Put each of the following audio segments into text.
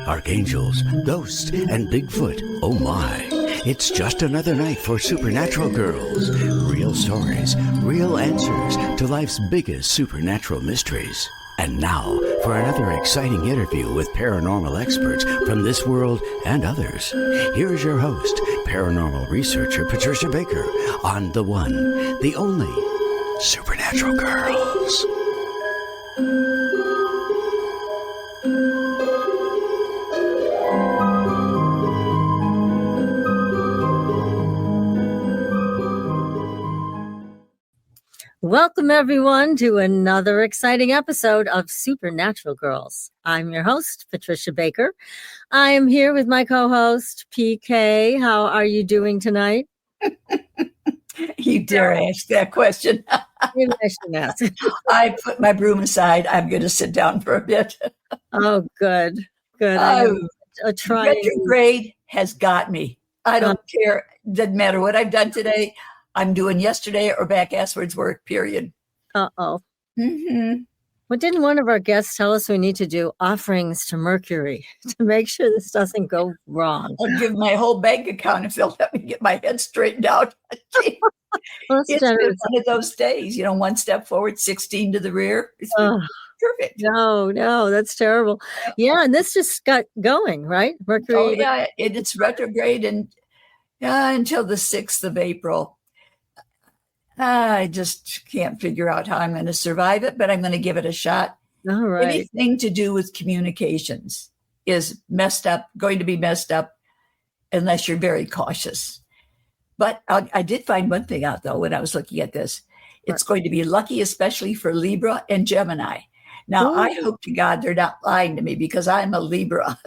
Archangels, ghosts, and Bigfoot. Oh my. It's just another night for Supernatural Girls. Real stories, real answers to life's biggest supernatural mysteries. And now for another exciting interview with paranormal experts from this world and others. Here's your host, paranormal researcher Patricia Baker, on the one, the only Supernatural Girls. Welcome, everyone, to another exciting episode of Supernatural Girls. I'm your host, Patricia Baker. I am here with my co-host, PK. How are you doing tonight? You dare ask that question. Maybe I should ask. I put my broom aside. I'm going to sit down for a bit. Oh, good. Good. Retrograde has got me. I don't care. Doesn't matter what I've done today. I'm doing yesterday or back asswards work, period. Uh-oh. Mm-hmm. Well, didn't one of our guests tell us we need to do offerings to Mercury to make sure this doesn't go wrong? I'll give my whole bank account if they'll let me get my head straightened out. Well, It's been one of those days, one step forward, 16 to the rear. It's perfect. No, that's terrible. Yeah, and this just got going, right? Mercury. Oh, yeah, it's retrograde until the 6th of April. I just can't figure out how I'm going to survive it, but I'm going to give it a shot. All right. Anything to do with communications is going to be messed up unless you're very cautious. But I did find one thing out, though, when I was looking at this. It's going to be lucky, especially for Libra and Gemini. Now, I hope to God they're not lying to me because I'm a Libra.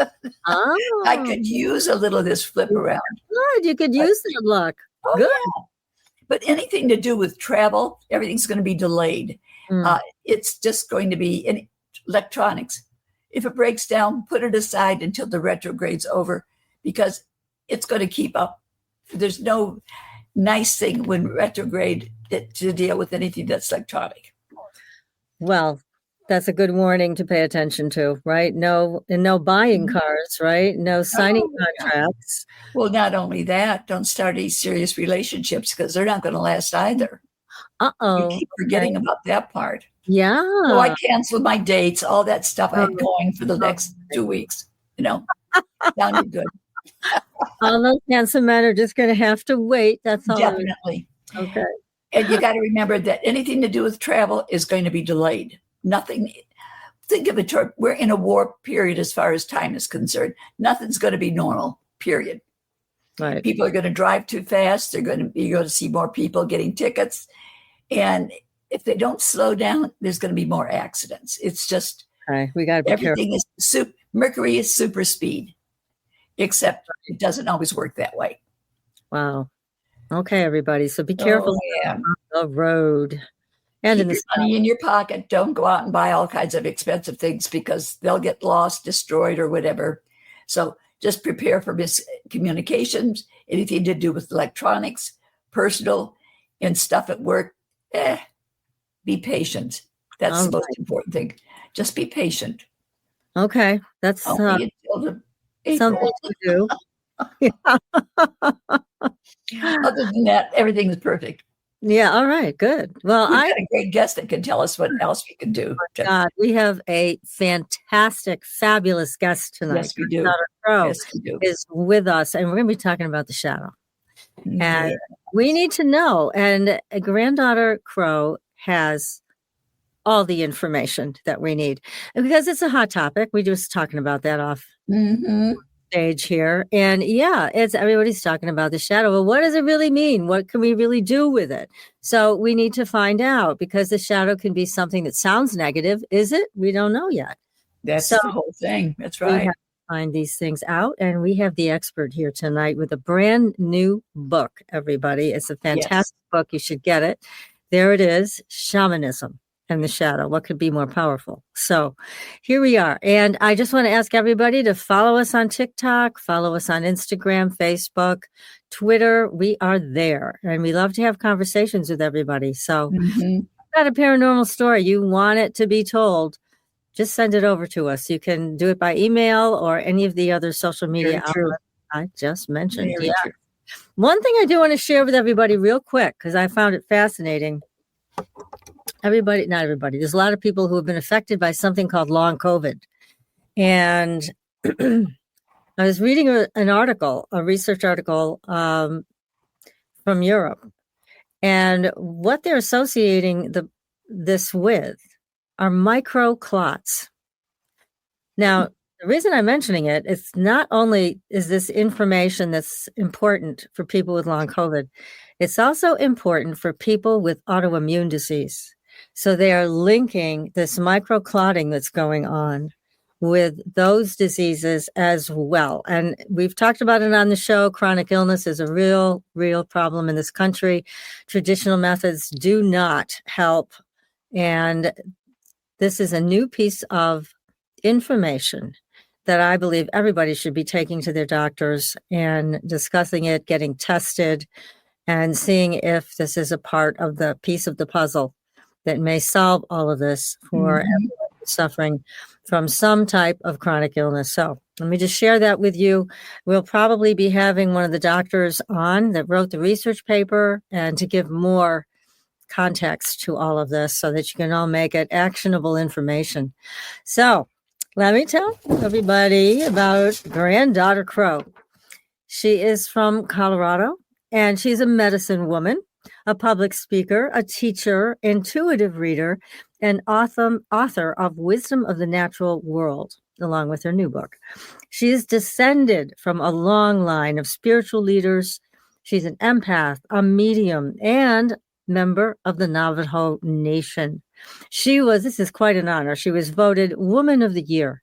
Oh. I could use a little of this flip around. Good. You could use that luck. Oh, Good. yeah. But anything to do with travel, everything's going to be delayed. It's just going to be in electronics. If it breaks down, put it aside until the retrograde's over because it's going to keep up. There's no nice thing when retrograde to deal with anything that's electronic. Well, that's a good warning to pay attention to, right? No buying cars, right? No signing contracts. Well, not only that, don't start any serious relationships because they're not going to last either. Uh-oh. You keep forgetting about that part. Yeah. Oh, I canceled my dates, all that stuff I had going for the next 2 weeks. Sounded good. All those handsome men are just going to have to wait. That's all. Definitely. Okay. And you got to remember that anything to do with travel is going to be delayed. Nothing. Think of it. We're in a war period as far as time is concerned. Nothing's going to be normal, period. Right. People are going to drive too fast. You're going to see more people getting tickets. And if they don't slow down, there's going to be more accidents. It's just we got to be everything careful. Mercury is super speed, except it doesn't always work that way. Wow. Okay, everybody. So be careful on the road. And keep your money in your pocket. Don't go out and buy all kinds of expensive things because they'll get lost, destroyed, or whatever. So just prepare for miscommunications, anything to do with electronics, personal, and stuff at work. Be patient. That's the most important thing. Just be patient. Okay. That's something to do. Other than that, everything is perfect. Yeah. All right. Good. Well, We've got a great guest that can tell us what else we can do. Oh God, we have a fantastic, fabulous guest tonight. Yes, we do. Granddaughter Crow is with us, and we're going to be talking about the shadow. And we need to know. And Granddaughter Crow has all the information that we need because it's a hot topic. We just talking about that off stage here. And it's everybody's talking about the shadow. Well, what does it really mean? What can we really do with it? So we need to find out because the shadow can be something that sounds negative. Is it? We don't know yet. That's the whole thing. That's right. We have to find these things out. And we have the expert here tonight with a brand new book, everybody. It's a fantastic book. You should get it. There it is, Shamanism and the Shadow. What could be more powerful? So here we are. And I just want to ask everybody to follow us on TikTok, follow us on Instagram, Facebook, Twitter. We are there, and we love to have conversations with everybody. So, got a paranormal story you want it to be told, just send it over to us. You can do it by email or any of the other social media outlets I just mentioned. Very true. One thing I do want to share with everybody real quick, because I found it fascinating. Not everybody. There's a lot of people who have been affected by something called long COVID. And I was reading an article, a research article from Europe. And what they're associating this with are microclots. Now, the reason I'm mentioning it, it's not only is this information that's important for people with long COVID, it's also important for people with autoimmune disease. So they are linking this microclotting that's going on with those diseases as well. And we've talked about it on the show. Chronic illness is a real problem in this country. Traditional methods do not help. And this is a new piece of information that I believe everybody should be taking to their doctors and discussing it, getting tested, and seeing if this is a part of the piece of the puzzle that may solve all of this for everyone suffering from some type of chronic illness. So let me just share that with you. We'll probably be having one of the doctors on that wrote the research paper and to give more context to all of this so that you can all make it actionable information. So let me tell everybody about Granddaughter Crow. She is from Colorado, and she's a medicine woman, a public speaker, a teacher, intuitive reader, and author of Wisdom of the Natural World, along with her new book. She is descended from a long line of spiritual leaders. She's an empath, a medium, and member of the Navajo Nation. This is quite an honor. She was voted Woman of the Year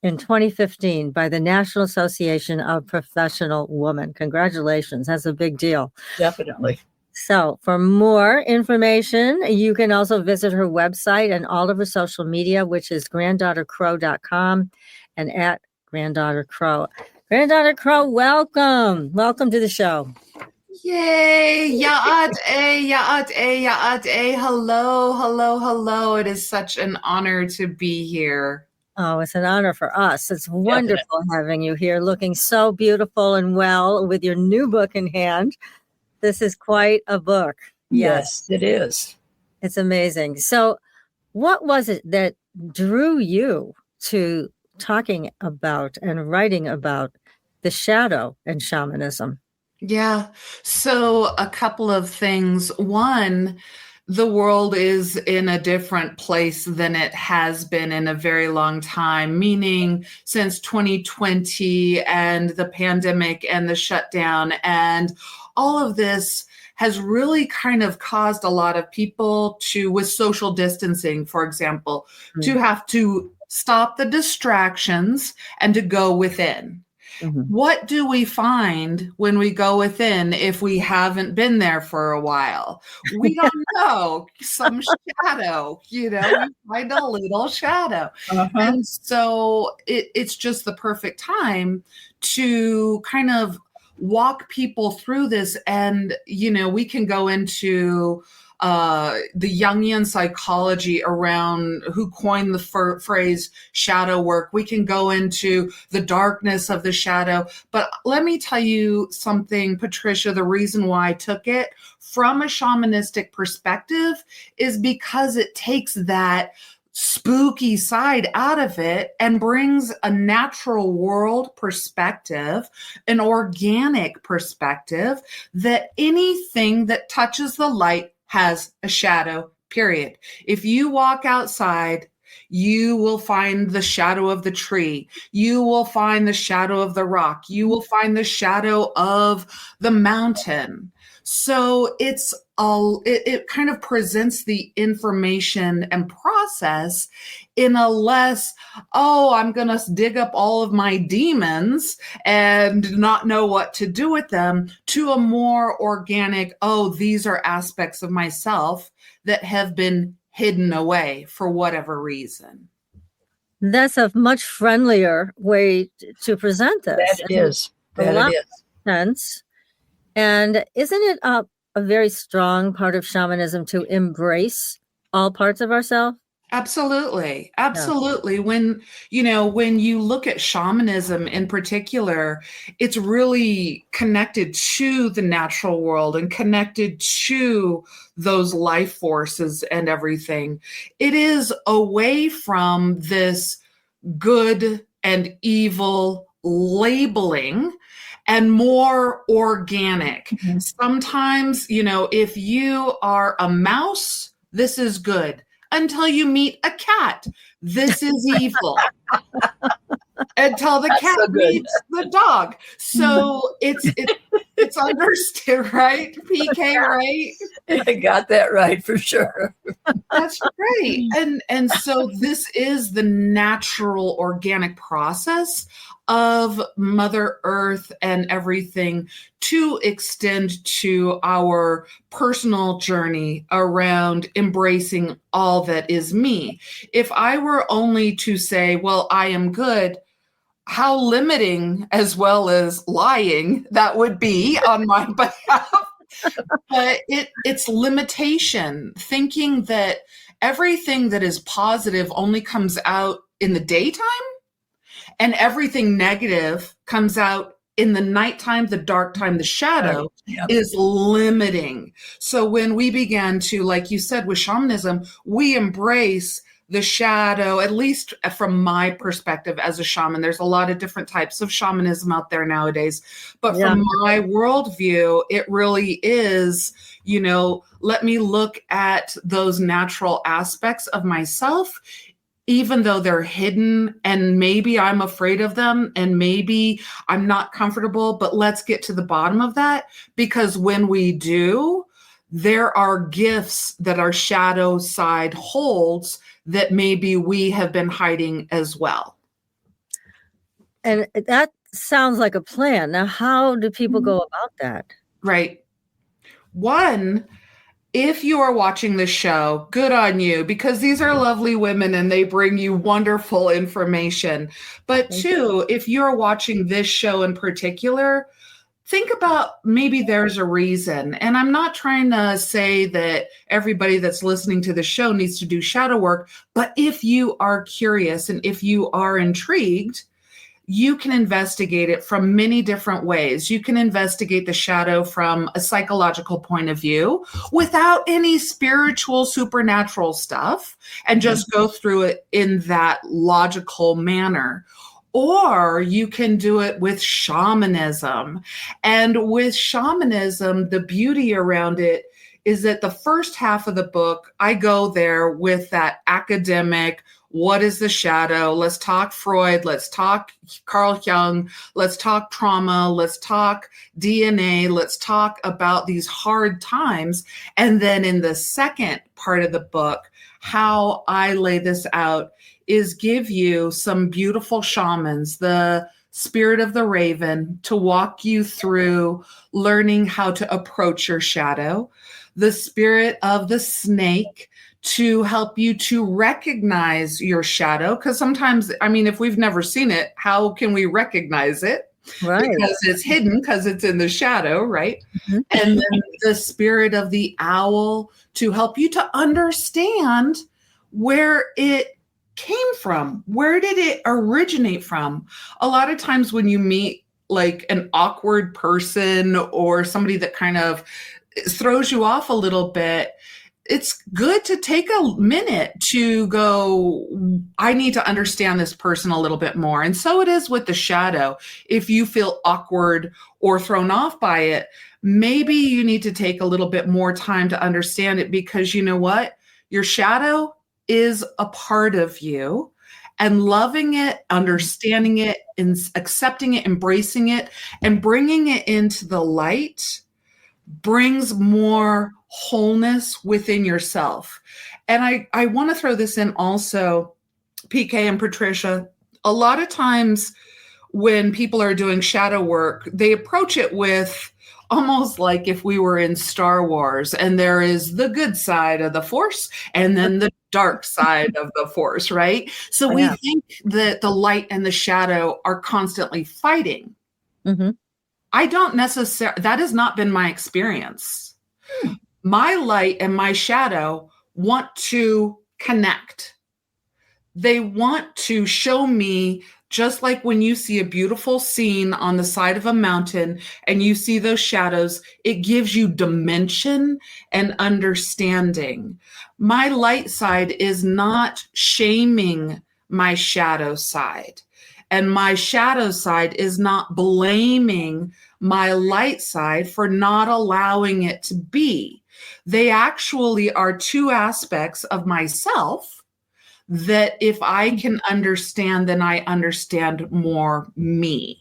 in 2015 by the National Association of Professional Women. Congratulations. That's a big deal. Definitely. So for more information, you can also visit her website and all of her social media, which is granddaughtercrow.com and at Granddaughter Crow. Granddaughter Crow, welcome. Welcome to the show. Yay! Ya'at-e. Hello. It is such an honor to be here. Oh, it's an honor for us. It's wonderful having you here, looking so beautiful and well with your new book in hand. This is quite a book. Yes, it is. It's amazing. So what was it that drew you to talking about and writing about the shadow and shamanism? Yeah. So a couple of things. One, the world is in a different place than it has been in a very long time, meaning since 2020 and the pandemic and the shutdown and all of this has really kind of caused a lot of people to, with social distancing, for example, to have to stop the distractions and to go within. What do we find when we go within if we haven't been there for a while? We don't know. Some shadow, we find a little shadow. And so it's just the perfect time to kind of walk people through this. And, we can go into the Jungian psychology around who coined the phrase shadow work. We can go into the darkness of the shadow. But let me tell you something, Patricia, the reason why I took it from a shamanistic perspective is because it takes that spooky side out of it and brings a natural world perspective, an organic perspective, that anything that touches the light has a shadow, period. If you walk outside, you will find the shadow of the tree. You will find the shadow of the rock. You will find the shadow of the mountain. So it kind of presents the information and process in a less, I'm going to dig up all of my demons and not know what to do with them, to a more organic, these are aspects of myself that have been hidden away for whatever reason. That's a much friendlier way to present this. That it is. Sense. And isn't it a very strong part of shamanism to embrace all parts of ourselves? Absolutely. Absolutely. When you look at shamanism in particular, it's really connected to the natural world and connected to those life forces and everything. It is away from this good and evil labeling and more organic. Mhm. Sometimes, if you are a mouse, this is good. Until you meet a cat, this is evil. Until the cat so good. meets the dog. So it's understood, right? PK, right? I got that right for sure. That's great. And so this is the natural organic process of Mother Earth and everything to extend to our personal journey around embracing all that is me. If I were only to say, well, I am good, how limiting as well as lying that would be on my behalf. But it's limitation, thinking that everything that is positive only comes out in the daytime and everything negative comes out in the nighttime, the dark time, the shadow Yep. is limiting. So when we began to, like you said, with shamanism, we embrace the shadow, at least from my perspective as a shaman. There's a lot of different types of shamanism out there nowadays. But from my worldview, it really is, let me look at those natural aspects of myself, even though they're hidden and maybe I'm afraid of them and maybe I'm not comfortable, but let's get to the bottom of that, because when we do, there are gifts that our shadow side holds that maybe we have been hiding as well. And that sounds like a plan. Now, how do people go about that? Right. One, if you are watching this show, good on you, because these are lovely women and they bring you wonderful information. But two, if you're watching this show in particular, think about maybe there's a reason. And I'm not trying to say that everybody that's listening to the show needs to do shadow work, but if you are curious and if you are intrigued, you can investigate it from many different ways. You can investigate the shadow from a psychological point of view without any spiritual, supernatural stuff and just go through it in that logical manner. Or you can do it with shamanism. And with shamanism, the beauty around it is that the first half of the book, I go there with that academic, what is the shadow? Let's talk Freud. Let's talk Carl Jung. Let's talk trauma. Let's talk DNA. Let's talk about these hard times. And then in the second part of the book, how I lay this out is give you some beautiful shamans, the spirit of the raven, to walk you through learning how to approach your shadow, the spirit of the snake, to help you to recognize your shadow. Because sometimes, if we've never seen it, how can we recognize it? Right. Because it's hidden, because it's in the shadow, right? Mm-hmm. And then the spirit of the owl to help you to understand where it came from. Where did it originate from? A lot of times when you meet like an awkward person or somebody that kind of throws you off a little bit, it's good to take a minute to go, I need to understand this person a little bit more. And so it is with the shadow. If you feel awkward or thrown off by it, maybe you need to take a little bit more time to understand it, because you know what? Your shadow is a part of you, and loving it, understanding it, and accepting it, embracing it, and bringing it into the light brings more wholeness within yourself. And I want to throw this in also, PK and Patricia. A lot of times when people are doing shadow work, they approach it with almost like if we were in Star Wars and there is the good side of the Force and then the dark side of the Force, right? So we think that the light and the shadow are constantly fighting. Mm-hmm. I don't necessarily, that has not been my experience. My light and my shadow want to connect. They want to show me, just like when you see a beautiful scene on the side of a mountain and you see those shadows, it gives you dimension and understanding. My light side is not shaming my shadow side. And my shadow side is not blaming my light side for not allowing it to be. They actually are two aspects of myself that if I can understand, then I understand more me.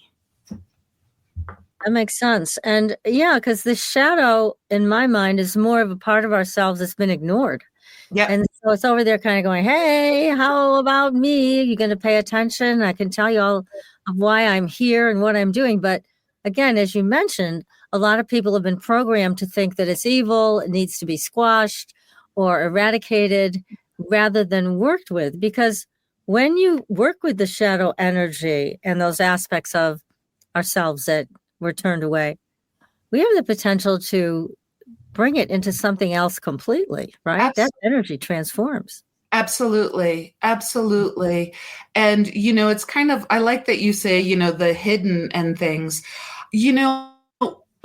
That makes sense. And yeah, because the shadow in my mind is more of a part of ourselves that's been ignored. Yeah. And so it's over there kind of going, hey, how about me? You're going to pay attention. I can tell you all of why I'm here and what I'm doing. But again, as you mentioned, a lot of people have been programmed to think that it's evil, it needs to be squashed or eradicated rather than worked with. Because when you work with the shadow energy and those aspects of ourselves that were turned away, we have the potential to bring it into something else completely, right? Absolutely. That energy transforms. Absolutely. Absolutely. And, it's kind of, I like that you say, the hidden and things,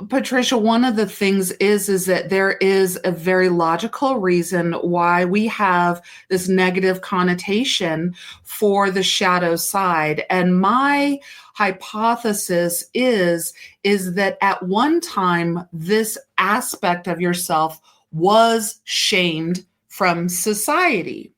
Patricia, one of the things is that there is a very logical reason why we have this negative connotation for the shadow side. And my hypothesis is that at one time, this aspect of yourself was shamed from society.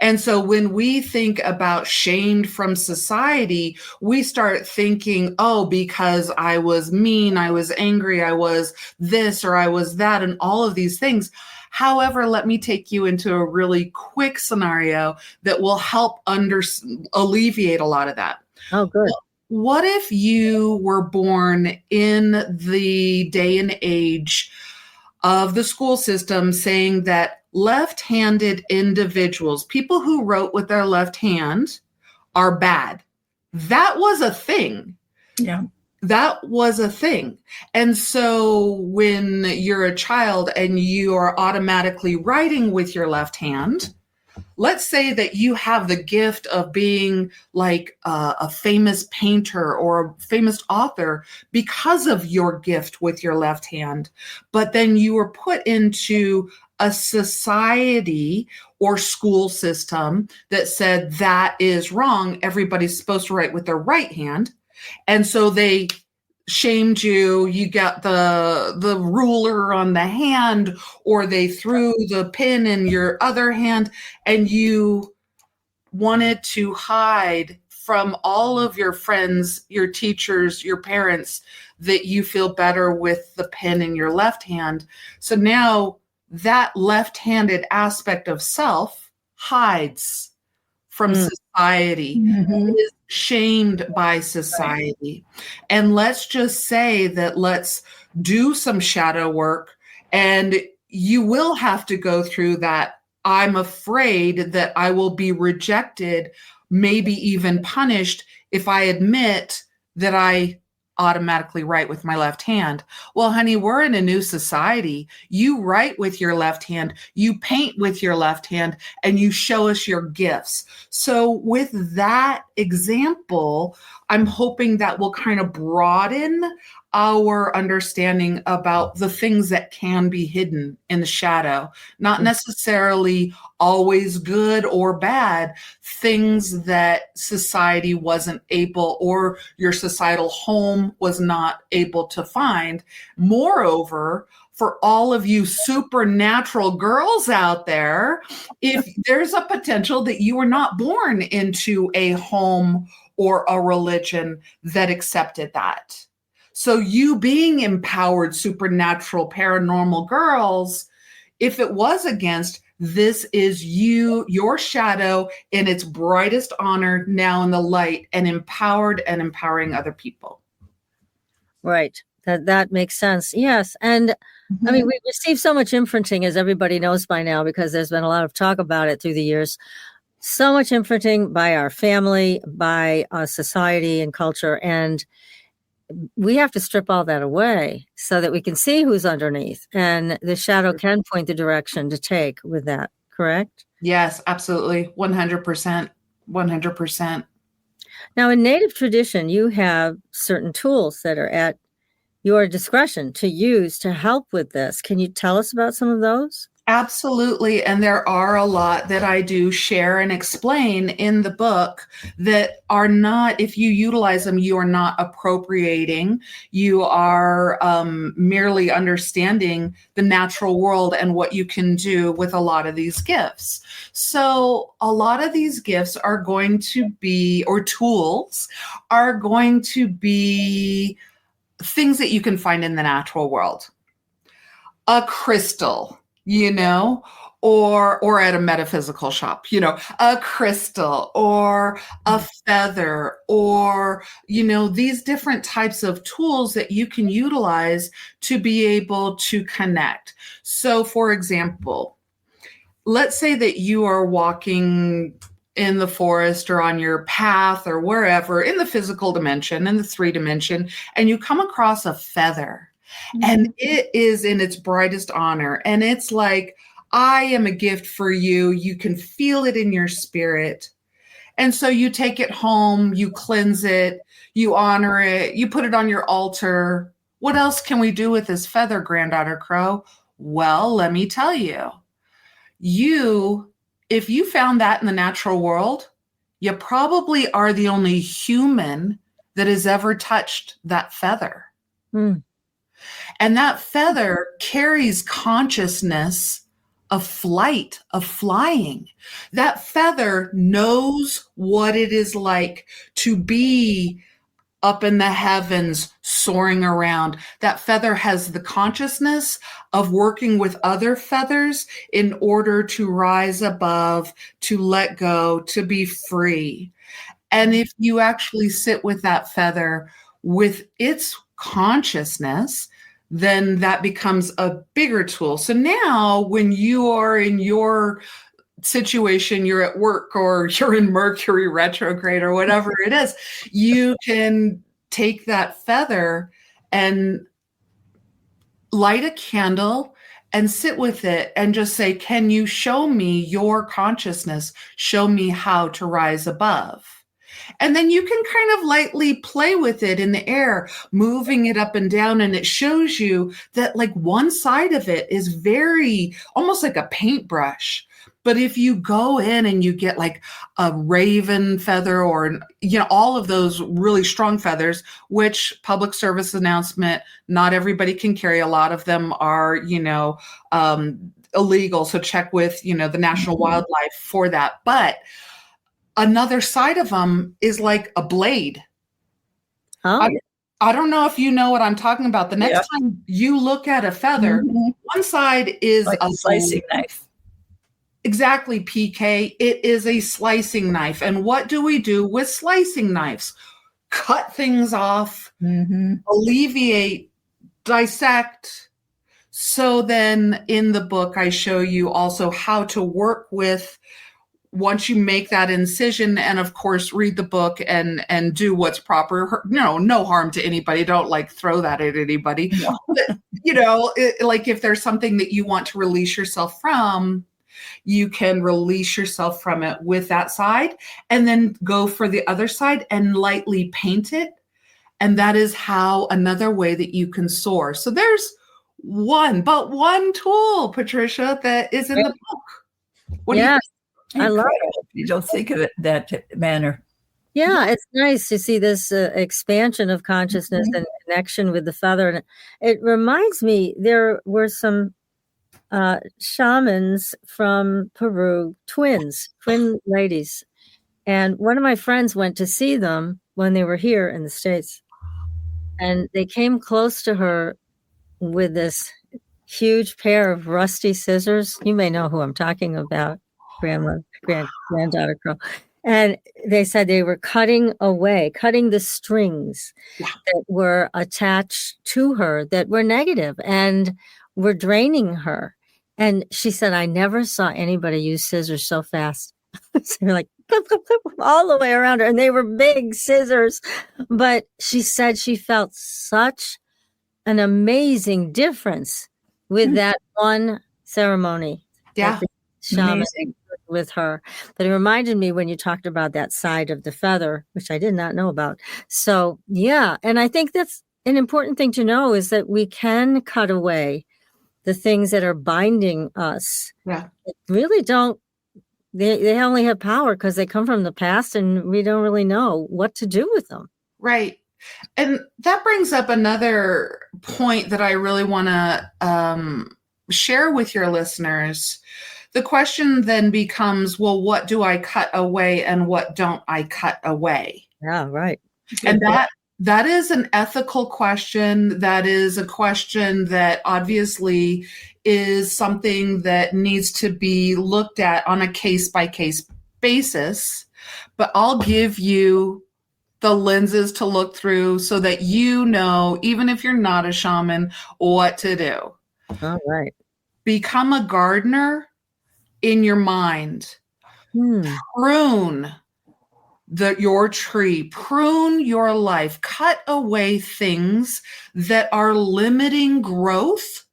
And so when we think about shamed from society, we start thinking, oh, because I was mean, I was angry, I was this or I was that, and all of these things. However, let me take you into a really quick scenario that will help alleviate a lot of that. Oh, good. What if you were born in the day and age of the school system saying that left-handed individuals, people who wrote with their left hand, are bad? That was a thing. Yeah. That was a thing. And so when you're a child and you are automatically writing with your left hand, let's say that you have the gift of being like a famous painter or a famous author because of your gift with your left hand, but then you were put into a society or school system that said that is wrong. Everybody's supposed to write with their right hand. And so they shamed you. You got the ruler on the hand, or they threw the pen in your other hand, and you wanted to hide from all of your friends, your teachers, your parents, that you feel better with the pen in your left hand. So now that left-handed aspect of self hides from society, is shamed by society. And let's just say that let's do some shadow work, and you will have to go through that. I'm afraid that I will be rejected, maybe even punished, if I admit that I automatically write with my left hand. Well, honey, we're in a new society. You write with your left hand, you paint with your left hand, and you show us your gifts. So with that example, I'm hoping that will kind of broaden our understanding about the things that can be hidden in the shadow, not necessarily always good or bad, things that society wasn't able, or your societal home was not able to find. Moreover, for all of you supernatural girls out there, if there's a potential that you were not born into a home or a religion that accepted that. So you being empowered, supernatural, paranormal girls, if it was against, this is you, your shadow in its brightest honor now in the light, and empowered and empowering other people. Right. That makes sense. Yes. And I mean, we've received so much imprinting, as everybody knows by now, because there's been a lot of talk about it through the years. So much imprinting by our family, by society and culture. And we have to strip all that away so that we can see who's underneath, and the shadow can point the direction to take with that, correct? Yes, absolutely. 100%. 100%. Now, in Native tradition, you have certain tools that are at your discretion to use to help with this. Can you tell us about some of those? Absolutely. And there are a lot that I do share and explain in the book that are not, if you utilize them, you are not appropriating. You are merely understanding the natural world and what you can do with a lot of these gifts. So a lot of these gifts are going to be, or tools are going to be things that you can find in the natural world. A crystal, or at a metaphysical shop, a crystal or a feather, or, these different types of tools that you can utilize to be able to connect. So, for example, let's say that you are walking in the forest or on your path or wherever in the physical dimension, in the 3 dimension, and you come across a feather. And it is in its brightest honor. And it's like, I am a gift for you. You can feel it in your spirit. And so you take it home, you cleanse it, you honor it, you put it on your altar. What else can we do with this feather, Granddaughter Crow? Well, let me tell you, if you found that in the natural world, you probably are the only human that has ever touched that feather. And that feather carries consciousness of flight, of flying. That feather knows what it is like to be up in the heavens, soaring around. That feather has the consciousness of working with other feathers in order to rise above, to let go, to be free. And if you actually sit with that feather with its consciousness, then that becomes a bigger tool. So now when you are in your situation, you're at work or you're in Mercury retrograde or whatever it is, you can take that feather and light a candle and sit with it and just say, can you show me your consciousness? Show me how to rise above. And then you can kind of lightly play with it in the air, moving it up and down. And it shows you that like one side of it is very, almost like a paintbrush. But if you go in and you get like a raven feather or, all of those really strong feathers, which public service announcement, not everybody can carry. A lot of them are, illegal. So check with, the National Wildlife for that. But another side of them is like a blade. Oh. I don't know if you know what I'm talking about. The next time you look at a feather, one side is like a slicing knife. Exactly, PK. It is a slicing knife. And what do we do with slicing knives? Cut things off, alleviate, dissect. So then in the book, I show you also how to work with, once you make that incision, and of course, read the book and do what's proper. No harm to anybody. Don't like throw that at anybody. No. But, like if there's something that you want to release yourself from, you can release yourself from it with that side and then go for the other side and lightly paint it. And that is how another way that you can soar. So there's one tool, Patricia, that is in the book. What do you think? I love it. You don't think of it that manner. Yeah, it's nice to see this expansion of consciousness and connection with the feather. And it reminds me, there were some shamans from Peru, twin ladies. And one of my friends went to see them when they were here in the States. And they came close to her with this huge pair of rusty scissors. You may know who I'm talking about. Granddaughter Crow. And they said they were cutting the strings that were attached to her that were negative and were draining her. And she said, I never saw anybody use scissors so fast. So you're like, clip, clip, clip, all the way around her. And they were big scissors. But she said she felt such an amazing difference with that one ceremony. Yeah. That the shaman Amazing. did with her. But it reminded me when you talked about that side of the feather, which I did not know about. So, yeah. And I think that's an important thing to know, is that we can cut away the things that are binding us. Yeah. Really don't. They only have power because they come from the past, and we don't really know what to do with them. Right. And that brings up another point that I really want to share with your listeners. The question then becomes, well, what do I cut away and what don't I cut away? Yeah, right. And that is an ethical question. That is a question that obviously is something that needs to be looked at on a case-by-case basis. But I'll give you the lenses to look through so that you know, even if you're not a shaman, what to do. All right. Become a gardener in your mind. Prune your tree, prune your life, cut away things that are limiting growth,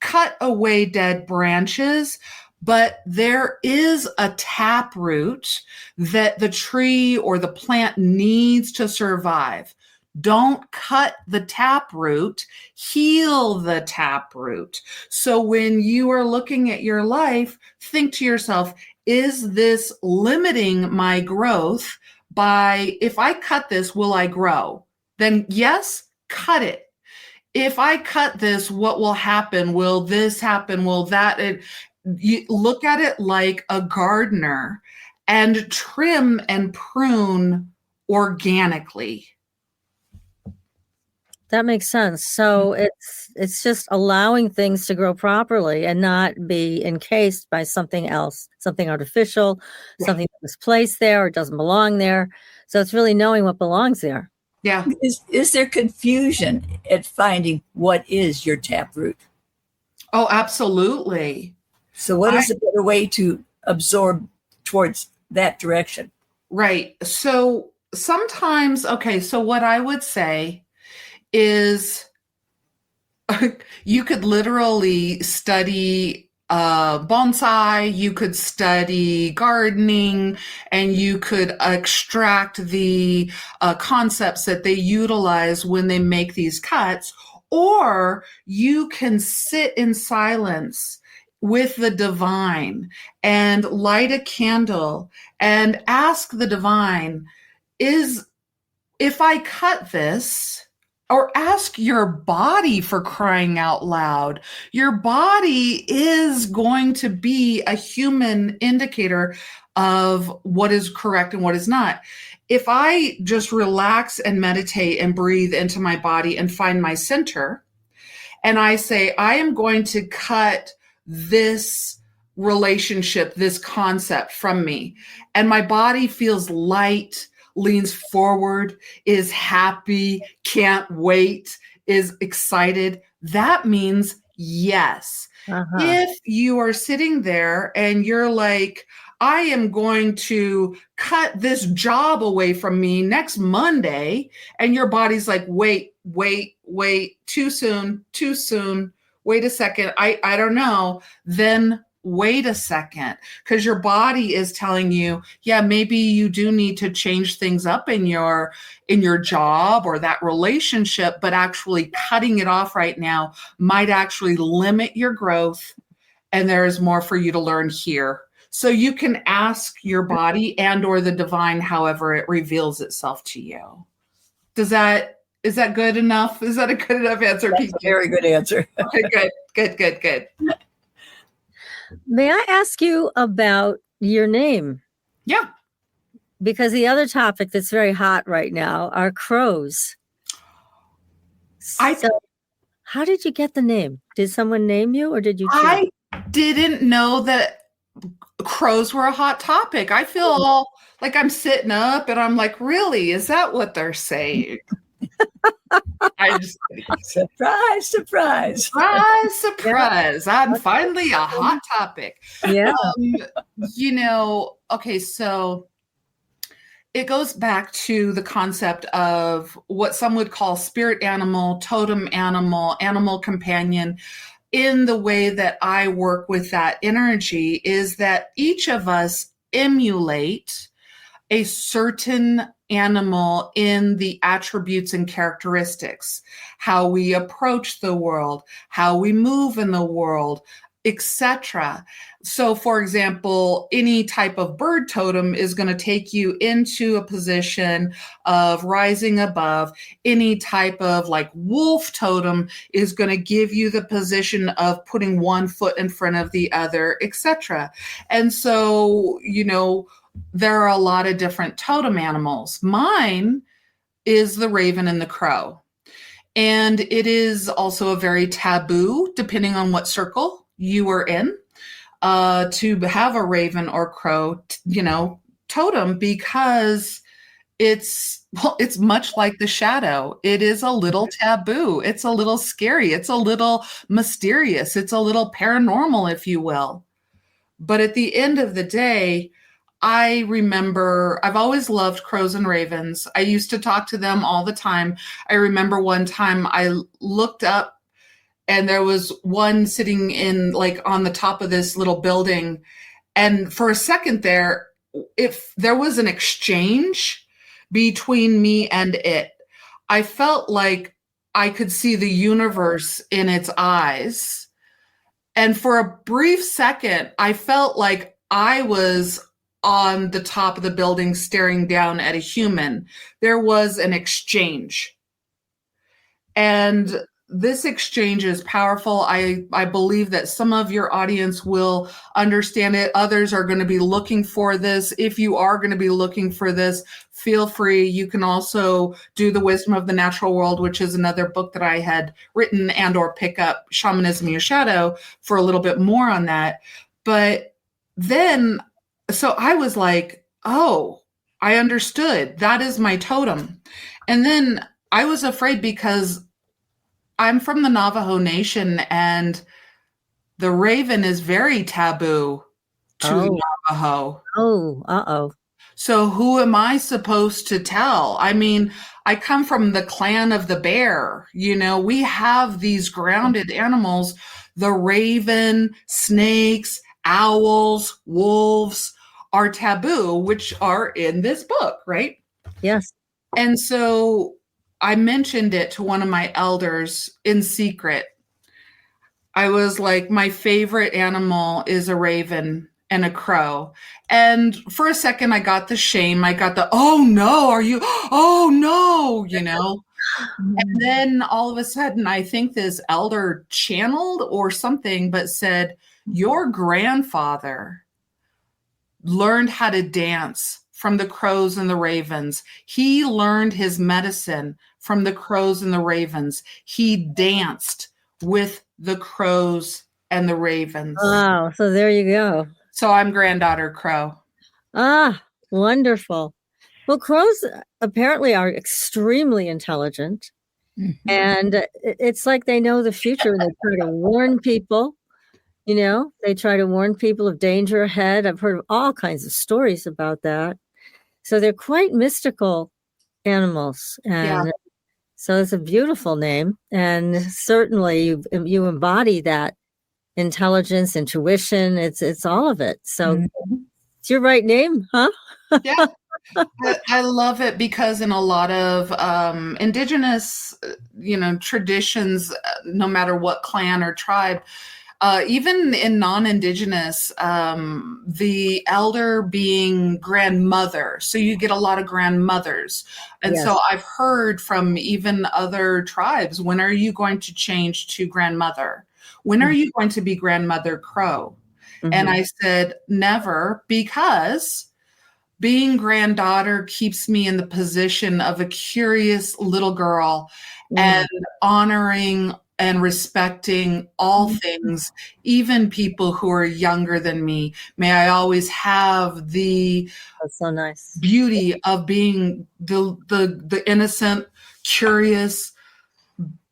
cut away dead branches. But there is a taproot that the tree or the plant needs to survive. Don't cut the taproot, heal the taproot. So when you are looking at your life, think to yourself, is this limiting my growth? If I cut this, will I grow? Then yes, cut it. If I cut this, what will happen? Will this happen? Will that? You look at it like a gardener and trim and prune organically. That makes sense. So it's just allowing things to grow properly and not be encased by something else, something artificial, something that was placed there or doesn't belong there. So it's really knowing what belongs there. Yeah. Is there confusion at finding what is your taproot? Oh, absolutely. So what is a better way to absorb towards that direction? Right. So sometimes, so what I would say is you could literally study bonsai, you could study gardening, and you could extract the concepts that they utilize when they make these cuts, or you can sit in silence with the divine and light a candle and ask the divine, if I cut this, or ask your body, for crying out loud. Your body is going to be a human indicator of what is correct and what is not. If I just relax and meditate and breathe into my body and find my center, and I say, I am going to cut this relationship, this concept from me, and my body feels light, leans forward, is happy, can't wait, is excited, that means yes. If you are sitting there and you're like, I am going to cut this job away from me next Monday, and your body's like, wait, too soon, wait a second, I don't know, then wait a second, because your body is telling you, yeah, maybe you do need to change things up in your job or that relationship, but actually cutting it off right now might actually limit your growth, and there is more for you to learn here. So you can ask your body and or the divine, however it reveals itself to you. Is that good enough? Is that a good enough answer? That's a very good answer. Okay, good. May I ask you about your name? Yeah. Because the other topic that's very hot right now are crows. So how did you get the name? Did someone name you, or did you choose? I didn't know that crows were a hot topic. I feel all like I'm sitting up and I'm like, really? Is that what they're saying? I just Surprise. I'm finally a hot topic. Yeah. Okay, so it goes back to the concept of what some would call spirit animal, totem animal, animal companion. In the way that I work with that energy is that each of us emulate a certain animal in the attributes and characteristics, how we approach the world, how we move in the world, etc. So, for example, any type of bird totem is going to take you into a position of rising above. Any type of like wolf totem is going to give you the position of putting one foot in front of the other, etc. And so, there are a lot of different totem animals. Mine is the raven and the crow. And it is also a very taboo, depending on what circle you are in, to have a raven or crow, totem, because it's much like the shadow. It is a little taboo. It's a little scary. It's a little mysterious. It's a little paranormal, if you will. But at the end of the day, I remember I've always loved crows and ravens. I used to talk to them all the time. I remember one time I looked up and there was one sitting in like on the top of this little building. And for a second there, if there was an exchange between me and it, I felt like I could see the universe in its eyes. And for a brief second, I felt like I was on the top of the building staring down at a human. There was an exchange. And this exchange is powerful. I believe that some of your audience will understand it. Others are going to be looking for this. If you are going to be looking for this, feel free. You can also do The Wisdom of the Natural World, which is another book that I had written, and or pick up Shamanism, Your Shadow for a little bit more on that. But then, so I was like, oh, I understood. That is my totem. And then I was afraid because I'm from the Navajo Nation, and the raven is very taboo to the Navajo. Oh, uh-oh. So who am I supposed to tell? I mean, I come from the clan of the bear. We have these grounded animals, the raven, snakes, owls, wolves are taboo, which are in this book, right? Yes. And so I mentioned it to one of my elders in secret. I was like, my favorite animal is a raven and a crow. And for a second, I got the shame. I got the, oh no, oh no, And then all of a sudden, I think this elder channeled or something, but said, your grandfather learned how to dance from the crows and the ravens. He learned his medicine from the crows and the ravens. He danced with the crows and the ravens. Wow. So there you go. So I'm Granddaughter Crow. Ah, wonderful. Well, crows apparently are extremely intelligent. Mm-hmm. And it's like they know the future. They try to warn people. They try to warn people of danger ahead. I've heard of all kinds of stories about that. So they're quite mystical animals. And so it's a beautiful name. And certainly you embody that intelligence, intuition. It's all of it. So it's your right name, huh? Yeah. I love it because in a lot of indigenous, traditions, no matter what clan or tribe, even in non-indigenous, the elder being grandmother. So you get a lot of grandmothers. And so I've heard from even other tribes, when are you going to change to grandmother? When are you going to be Grandmother Crow? Mm-hmm. And I said, never, because being granddaughter keeps me in the position of a curious little girl and honoring and respecting all things, even people who are younger than me. May I always have the That's so nice. beauty of being the innocent, curious,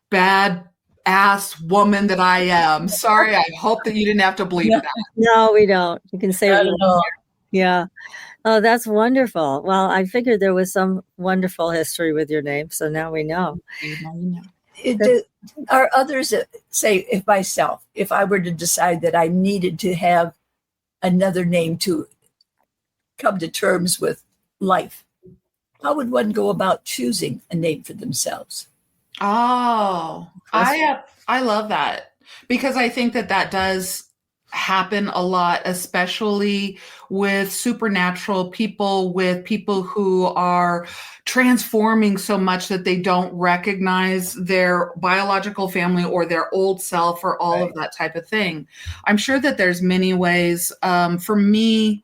bad ass woman that I am. Sorry, I hope that you didn't have to bleep that. No, we don't. You can say it. Yeah. Oh, that's wonderful. Well, I figured there was some wonderful history with your name, so now we know. Are others that say, if myself, if I were to decide that I needed to have another name to come to terms with life, how would one go about choosing a name for themselves? Oh, I love that, because I think that does happen a lot, especially with supernatural people, with people who are transforming so much that they don't recognize their biological family or their old self or all of that type of thing. I'm sure that there's many ways. For me,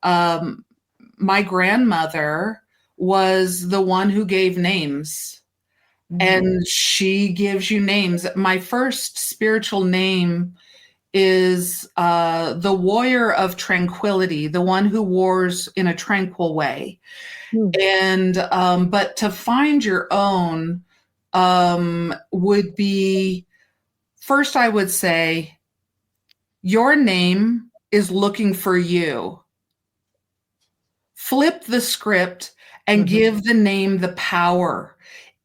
my grandmother was the one who gave names. And she gives you names. My first spiritual name is the warrior of tranquility, the one who wars in a tranquil way. And but to find your own would be, first I would say, your name is looking for you. Flip the script and give the name the power.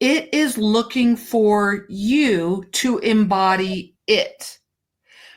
It is looking for you to embody it,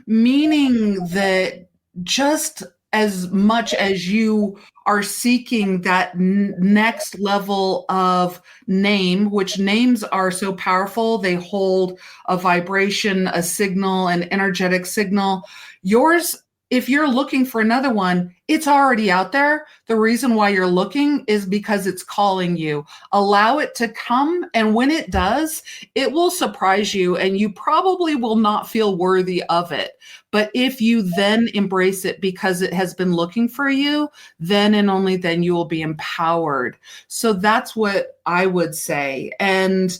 meaning that just as much as you are seeking that next level of name, which names are so powerful, they hold a vibration, a signal, an energetic signal. Yours, if you're looking for another one, it's already out there. The reason why you're looking is because it's calling you. Allow it to come, and when it does, it will surprise you, and you probably will not feel worthy of it. But if you then embrace it because it has been looking for you, then and only then you will be empowered. So that's what I would say. And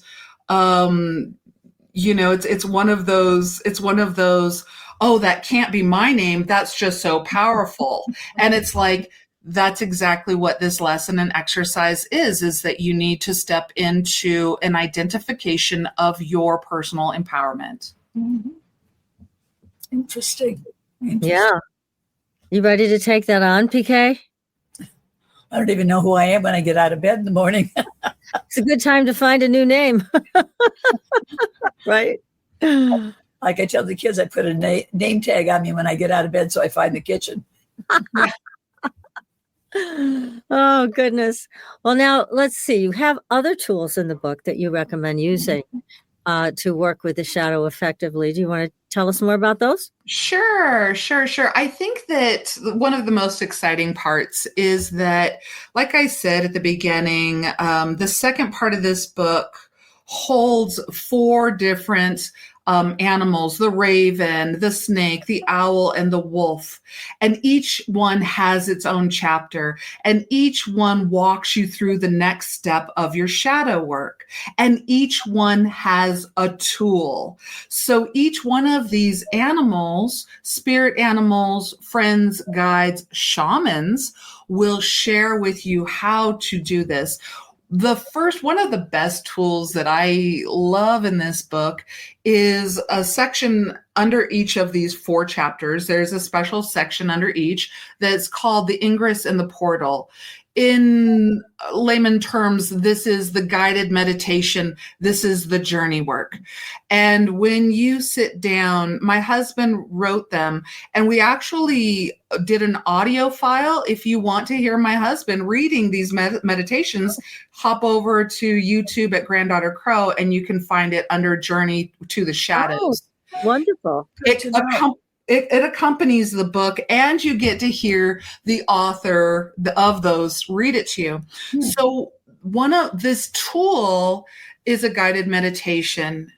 it's one of those, oh, that can't be my name. That's just so powerful. And it's like, that's exactly what this lesson and exercise is that you need to step into an identification of your personal empowerment. Interesting. Yeah. You ready to take that on, PK? I don't even know who I am when I get out of bed in the morning. It's a good time to find a new name. Right? Like I tell the kids, I put a name tag on me when I get out of bed so I find the kitchen. Oh, goodness. Well, now let's see. You have other tools in the book that you recommend using to work with the shadow effectively. Do you want to tell us more about those? Sure. I think that one of the most exciting parts is that, like I said at the beginning, the second part of this book holds 4 different animals: the raven, the snake, the owl, and the wolf. And each one has its own chapter, and each one walks you through the next step of your shadow work. And each one has a tool. So each one of these animals, spirit animals, friends, guides, shamans, will share with you how to do this. One of the best tools that I love in this book is a section under each of these 4 chapters. There's a special section under each that's called the Ingress and the Portal. In layman terms, this is the guided meditation. This is the journey work. And when you sit down, my husband wrote them, and we actually did an audio file. If you want to hear my husband reading these meditations, hop over to YouTube at Granddaughter Crow, and you can find it under Journey to the Shadows. Oh, wonderful. It accompanies the book, and you get to hear the author of those read it to you. So this tool is a guided meditation.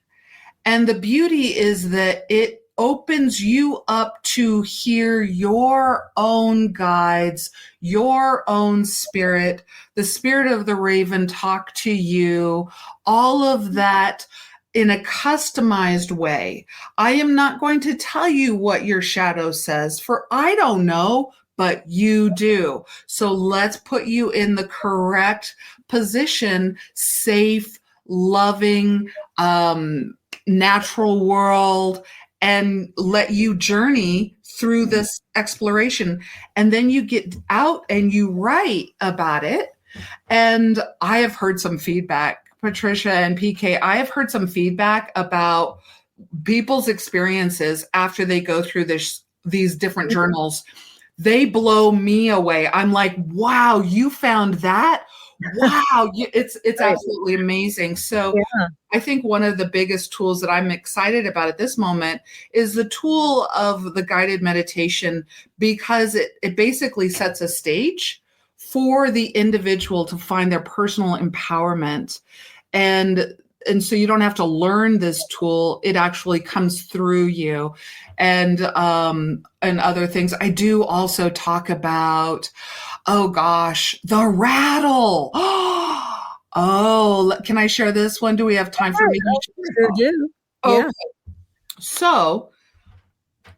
And the beauty is that it opens you up to hear your own guides, your own spirit, the spirit of the raven talk to you, all of that in a customized way. I am not going to tell you what your shadow says, for I don't know, but you do. So let's put you in the correct position, safe, loving, natural world, and let you journey through this exploration. And then you get out and you write about it. And I have heard some feedback, Patricia and PK, I have heard some feedback about people's experiences after they go through these different journals. They blow me away. I'm like, wow, you found that? Wow, it's absolutely amazing. So I think one of the biggest tools that I'm excited about at this moment is the tool of the guided meditation, because it basically sets a stage for the individual to find their personal empowerment. And so you don't have to learn this tool. It actually comes through you. And other things. I do also talk about, oh gosh, the rattle. Oh, can I share this one? Do we have time for me to share? Sure do. Okay. Yeah. So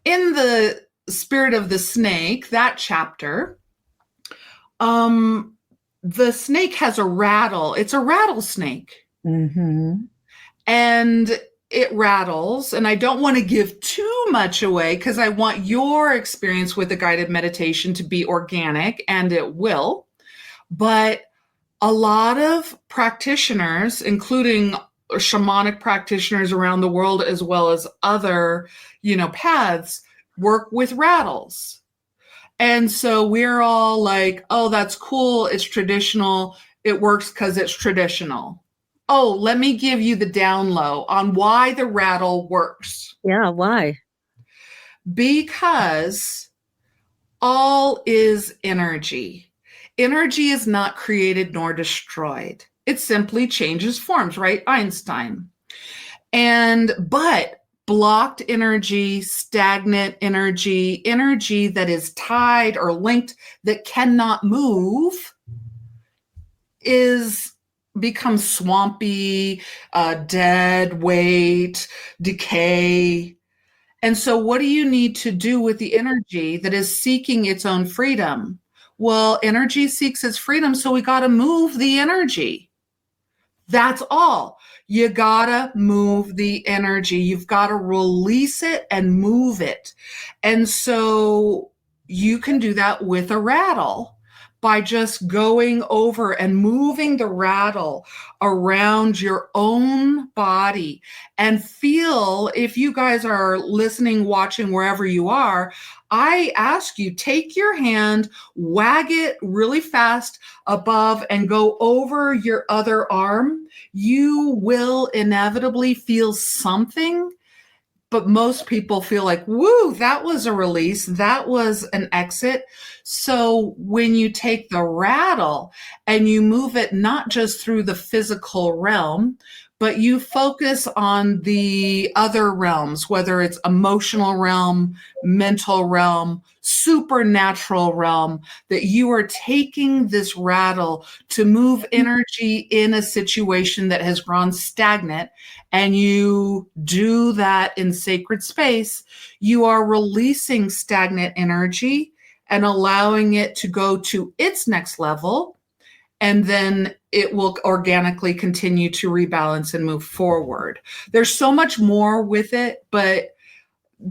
in the spirit of the snake, that chapter, the snake has a rattle. It's a rattlesnake. Mm-hmm. And it rattles. And I don't want to give too much away because I want your experience with the guided meditation to be organic, and it will. But a lot of practitioners, including shamanic practitioners around the world, as well as other, paths, work with rattles. And so we're all like, oh, that's cool. It's traditional. It works because it's traditional. Oh, let me give you the down low on why the rattle works. Yeah, why? Because all is energy. Energy is not created nor destroyed. It simply changes forms, right? Einstein. But blocked energy, stagnant energy, energy that is tied or linked that cannot move becomes swampy, dead weight, decay. And so what do you need to do with the energy that is seeking its own freedom? Well, energy seeks its freedom, so we got to move the energy. That's all. You got to move the energy. You've got to release it and move it. And so you can do that with a rattle by just going over and moving the rattle around your own body, and feel, if you guys are listening, watching, wherever you are, I ask you, take your hand, wag it really fast above and go over your other arm. You will inevitably feel something. But most people feel like, woo, that was a release. That was an exit. So when you take the rattle and you move it not just through the physical realm, but you focus on the other realms, whether it's emotional realm, mental realm, supernatural realm, that you are taking this rattle to move energy in a situation that has grown stagnant, and you do that in sacred space, you are releasing stagnant energy and allowing it to go to its next level. And then it will organically continue to rebalance and move forward. There's so much more with it, but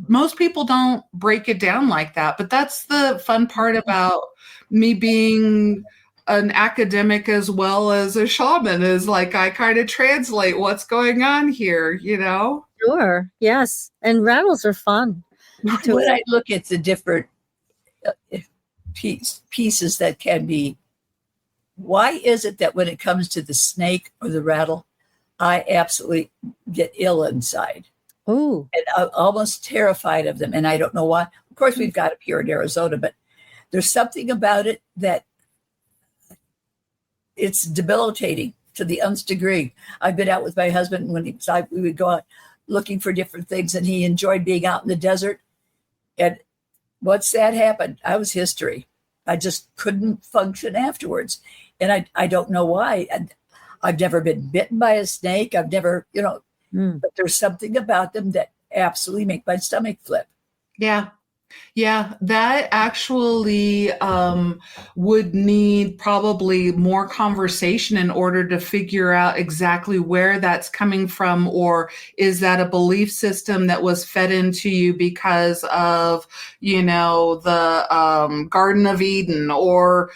most people don't break it down like that. But that's the fun part about me being an academic as well as a shaman, is like I kind of translate what's going on here, Sure. Yes. And rattles are fun. When I look at the different pieces that can be, why is it that when it comes to the snake or the rattle, I absolutely get ill inside? Oh, And I'm almost terrified of them. And I don't know why. Of course, we've got it here in Arizona, but there's something about it that it's debilitating to the nth degree. I've been out with my husband when we would go out looking for different things, and he enjoyed being out in the desert. And once that happened, I was history. I just couldn't function afterwards. And I don't know why. I've never been bitten by a snake. I've never, but there's something about them that absolutely make my stomach flip. Yeah. Yeah, that actually would need probably more conversation in order to figure out exactly where that's coming from, or is that a belief system that was fed into you because of, the Garden of Eden, or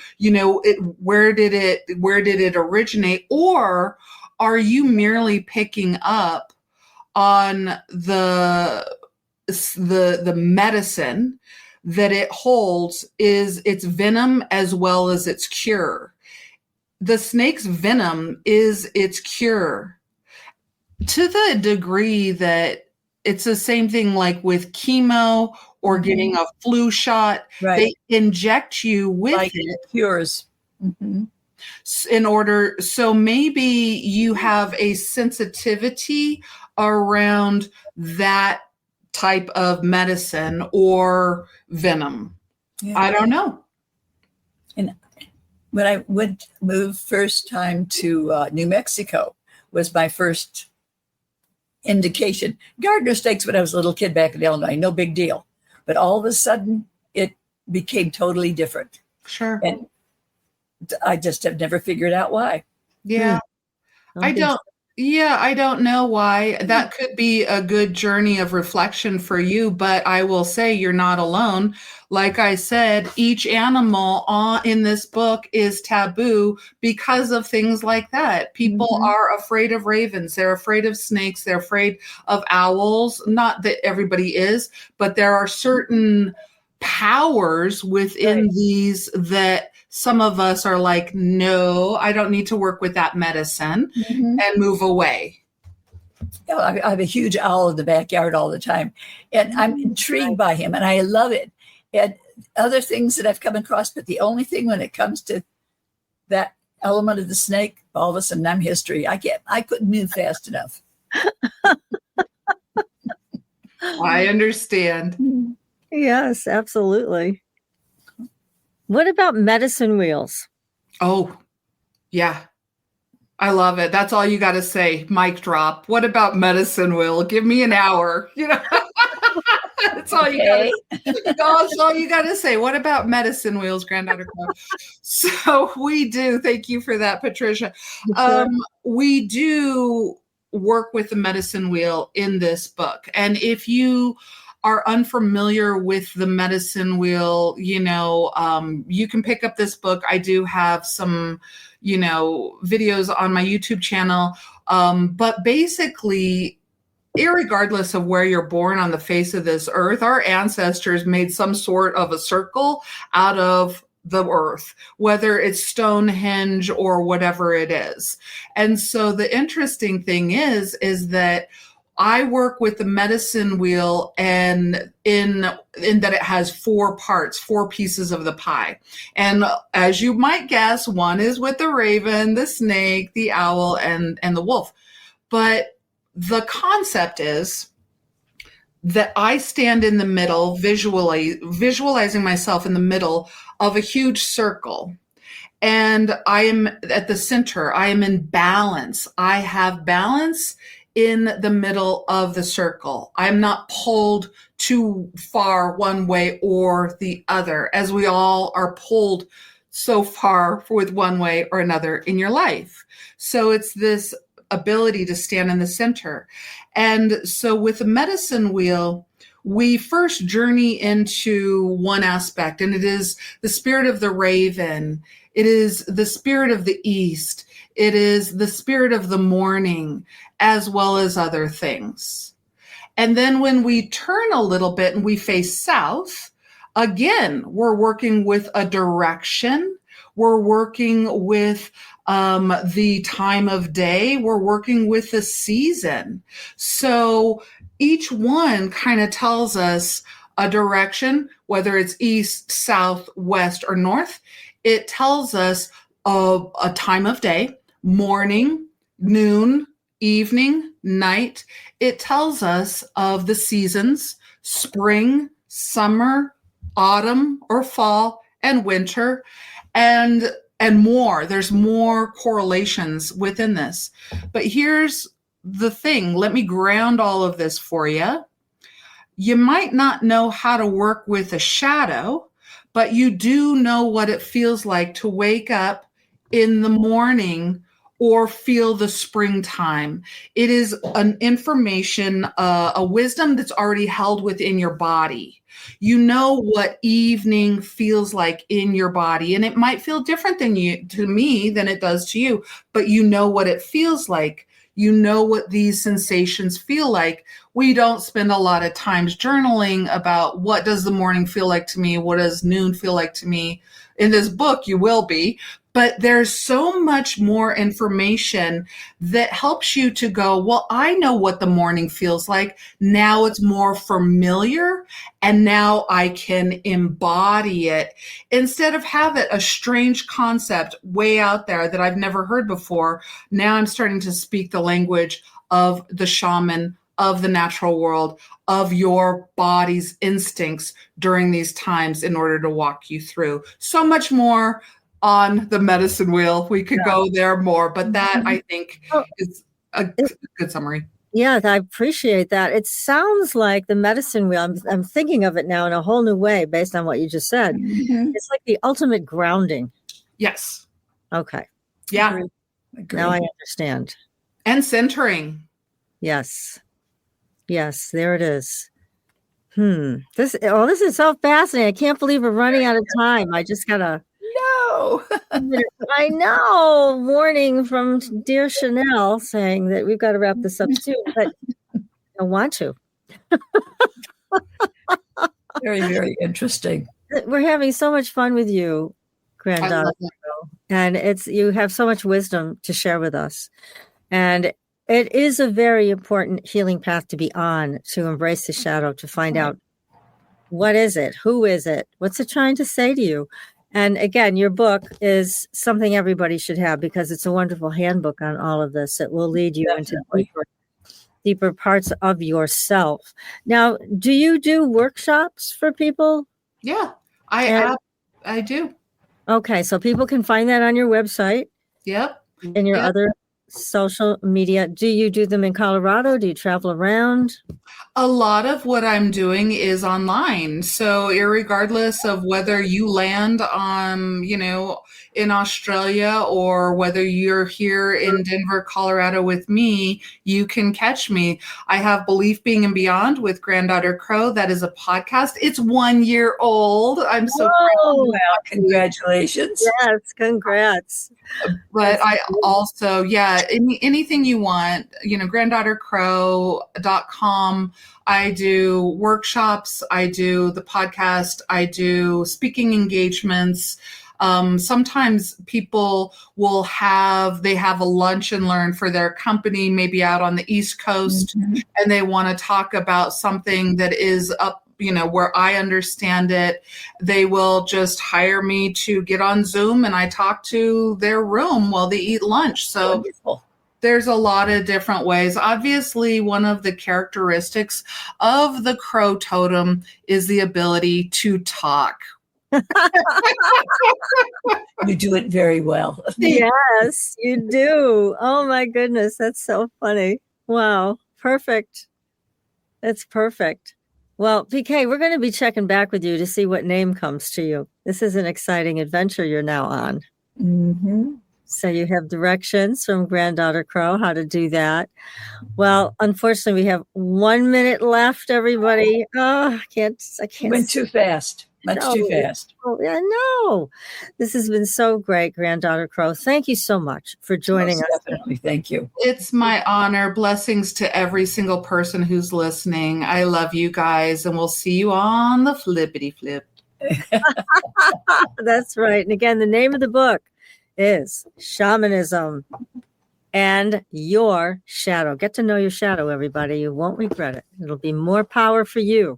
where did it originate, or are you merely picking up on the medicine that it holds is its venom as well as its cure. The snake's venom is its cure, to the degree that it's the same thing like with chemo or getting a flu shot. Right. They inject you with Like it cures. Mm-hmm. in order, so maybe you have a sensitivity around that type of medicine or venom. Yeah. I don't know. And when I moved first time to New Mexico was my first indication. Gardener snakes when I was a little kid back in Illinois, no big deal. But all of a sudden, it became totally different. Sure. And I just have never figured out why. Yeah. I don't know why. That could be a good journey of reflection for you, but I will say you're not alone. Like I said, each animal in this book is taboo because of things like that. People are afraid of ravens. They're afraid of snakes. They're afraid of owls. Not that everybody is, but there are certain powers within these that some of us are like, no, I don't need to work with that medicine, and move away. I have a huge owl in the backyard all the time, and I'm intrigued by him, and I love it. And other things that I've come across, but the only thing when it comes to that element of the snake, all of a sudden I'm history. I couldn't move fast enough. I understand. Yes, absolutely. What about medicine wheels? Oh, yeah. I love it. That's all you got to say. Mic drop. What about medicine wheel? Give me an hour. That's all you got to say. That's all you got to say. What about medicine wheels, Granddaughter Crow? So we do. Thank you for that, Patricia. We do work with the medicine wheel in this book. And if you are unfamiliar with the medicine wheel, you can pick up this book. I do have some, videos on my YouTube channel. But basically, irregardless of where you're born on the face of this earth, our ancestors made some sort of a circle out of the earth, whether it's Stonehenge or whatever it is. And so the interesting thing is that I work with the medicine wheel, and in that it has 4 parts, 4 pieces of the pie. And as you might guess, one is with the raven, the snake, the owl, and the wolf. But the concept is that I stand in the middle, visualizing myself in the middle of a huge circle. And I am at the center. I am in balance. I have balance in the middle of the circle. I'm not pulled too far one way or the other, as we all are pulled so far with one way or another in your life. So it's this ability to stand in the center. And so with the medicine wheel, we first journey into one aspect, and it is the spirit of the raven. It is the spirit of the east. It is the spirit of the morning, as well as other things. And then when we turn a little bit and we face south, again, we're working with a direction. We're working with the time of day. We're working with the season. So each one kind of tells us a direction, whether it's east, south, west, or north. It tells us a time of day, morning, noon, evening, night. It tells us of the seasons, spring, summer, autumn or fall, and winter, and more. There's more correlations within this. But here's the thing. Let me ground all of this for you. you might not know how to work with a shadow, but you do know what it feels like to wake up in the morning or feel the springtime. It is an information, a wisdom that's already held within your body. You know what evening feels like in your body, and it might feel different to me than it does to you, but you know what it feels like. You know what these sensations feel like. We don't spend a lot of times journaling about what does the morning feel like to me? What does noon feel like to me? In this book, you will be. But there's so much more information that helps you to go, well, I know what the morning feels like. Now it's more familiar, and now I can embody it instead of have it a strange concept way out there that I've never heard before. Now I'm starting to speak the language of the shaman, of the natural world, of your body's instincts during these times in order to walk you through. So much more on the medicine wheel. We could go there more, but that I think is a good summary. Yeah, I appreciate that. It sounds like the medicine wheel. I'm thinking of it now in a whole new way based on what you just said. Mm-hmm. It's like the ultimate grounding. Yes. Okay. Yeah. Agreed. Now I understand. And centering. Yes. Yes, there it is. This is so fascinating. I can't believe we're running out of time. I just gotta. No. I know. Warning from dear Chanel saying that we've got to wrap this up soon, but I don't want to. Very, very interesting. We're having so much fun with you, Granddaughter Crow, and you have so much wisdom to share with us. And it is a very important healing path to be on, to embrace the shadow, to find out what is it, who is it, what's it trying to say to you. And again, your book is something everybody should have because it's a wonderful handbook on all of this. It will lead you into deeper parts of yourself. Now, do you do workshops for people? Yeah, I do. Okay, so people can find that on your website. Yep. And your other social media. Do you do them in Colorado? Do you travel around? A lot of what I'm doing is online. So irregardless of whether you land on, in Australia or whether you're here in Denver, Colorado with me, you can catch me. I have Belief, Being, and Beyond with Granddaughter Crow. That is a podcast. It's 1 year old. I'm so proud. Well, congratulations. Yes, congrats. But I also, anything you want, granddaughtercrow.com. I do workshops. I do the podcast. I do speaking engagements. Sometimes people will have a lunch and learn for their company, maybe out on the East Coast, and they want to talk about something that is up, where I understand it. They will just hire me to get on Zoom and I talk to their room while they eat lunch. So wonderful. There's a lot of different ways. Obviously, one of the characteristics of the crow totem is the ability to talk. You do it very well. Yes, you do. Oh my goodness, that's so funny. Wow, perfect. That's perfect. Well, PK, we're going to be checking back with you to see what name comes to you. This is an exciting adventure you're now on. Mm-hmm. So you have directions from Granddaughter Crow how to do that. Well, unfortunately, we have 1 minute left, everybody. Oh, I can't. Went too fast. Much too fast. Oh, I know. This has been so great, Granddaughter Crow. Thank you so much for joining us. Definitely. Thank you. It's my honor. Blessings to every single person who's listening. I love you guys, and we'll see you on the flippity flip. That's right. And again, the name of the book is Shamanism and Your Shadow. Get to know your shadow, everybody. You won't regret it. It'll be more power for you.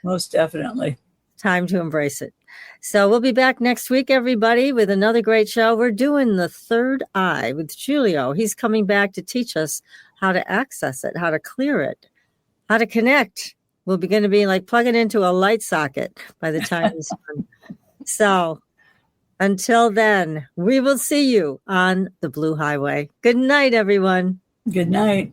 Most definitely. Time to embrace it. So we'll be back next week, everybody, with another great show. We're doing the third eye with Julio. He's coming back to teach us how to access it, how to clear it, how to connect. We're going to be like plugging into a light socket by the time he's done. So until then, we will see you on the Blue Highway. Good night, everyone. Good night.